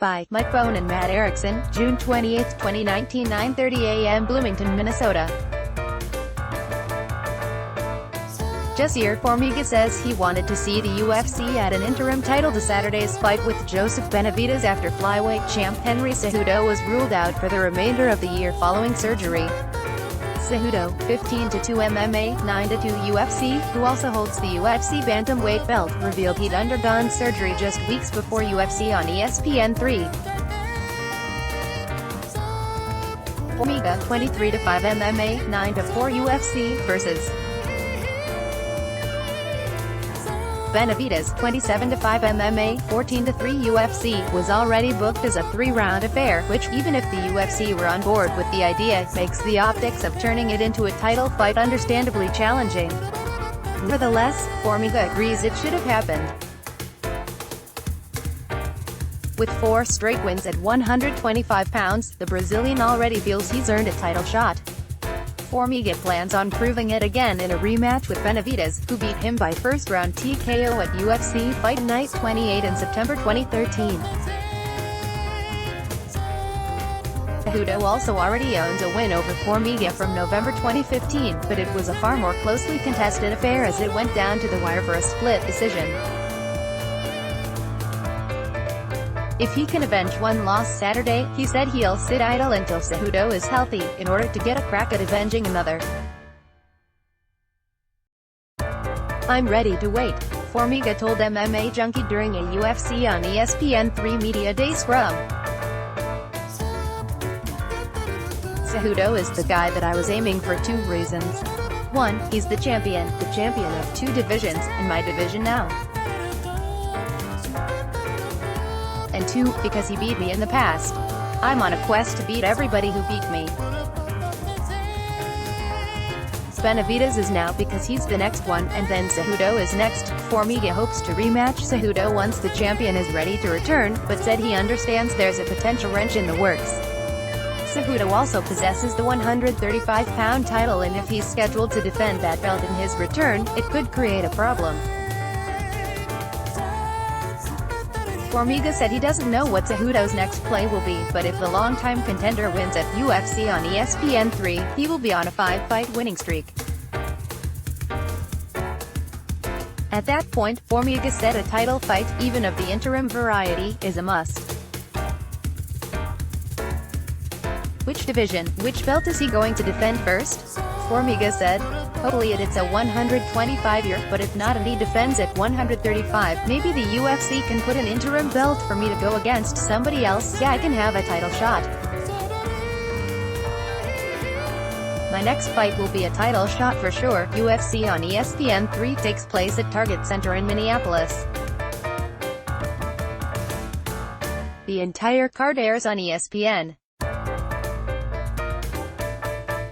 by Bohn and Matt Erickson, June 28, 2019, 9:30 a.m. Bloomington, Minnesota. Jussier Formiga says he wanted to see the UFC add an interim title to Saturday's fight with Joseph Benavidez after flyweight champ Henry Cejudo was ruled out for the remainder of the year following surgery. Cejudo, 15-2 MMA, 9-2 UFC, who also holds the UFC bantamweight belt, revealed he'd undergone surgery just weeks before UFC on ESPN 3. Formiga, 23-5 MMA, 9-4 UFC, vs. Benavidez, 27-5 MMA, 14-3 UFC, was already booked as a three-round affair, which, even if the UFC were on board with the idea, makes the optics of turning it into a title fight understandably challenging. Nevertheless, Formiga agrees it should have happened. With 4 straight wins at 125 pounds, the Brazilian already feels he's earned a title shot. Formiga plans on proving it again in a rematch with Benavidez, who beat him by first-round TKO at UFC Fight Night 28 in September 2013. Cejudo also already owns a win over Formiga from November 2015, but it was a far more closely contested affair as it went down to the wire for a split decision. If he can avenge one loss Saturday, he said he'll sit idle until Cejudo is healthy, in order to get a crack at avenging another. "I'm ready to wait," Formiga told MMA Junkie during a UFC on ESPN 3 Media Day scrum. "Cejudo is the guy that I was aiming for 2 reasons. 1, he's the champion of 2 divisions, in my division now. And 2, because he beat me in the past. I'm on a quest to beat everybody who beat me. Benavidez is now because he's the next one, and then Cejudo is next." Formiga hopes to rematch Cejudo once the champion is ready to return, but said he understands there's a potential wrench in the works. Cejudo also possesses the 135-pound title, and if he's scheduled to defend that belt in his return, it could create a problem. Formiga said he doesn't know what Cejudo's next play will be, but if the longtime contender wins at UFC on ESPN 3, he will be on a 5-fight winning streak. At that point, Formiga said a title fight, even of the interim variety, is a must. Which division, which belt is he going to defend first? Formiga said, "Hopefully it's a 125-year, but if not and he defends at 135, maybe the UFC can put an interim belt for me to go against somebody else. Yeah, I can have a title shot. My next fight will be a title shot for sure." UFC on ESPN 3 takes place at Target Center in Minneapolis. The entire card airs on ESPN.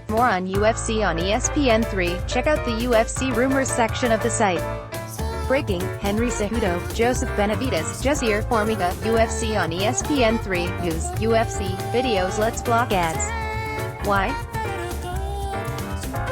More on UFC on ESPN 3, check out the UFC rumors section of the site. Breaking: Henry Cejudo, Joseph Benavidez, Jussier Formiga, UFC on ESPN 3, News, UFC, Videos. Let's block ads. Why?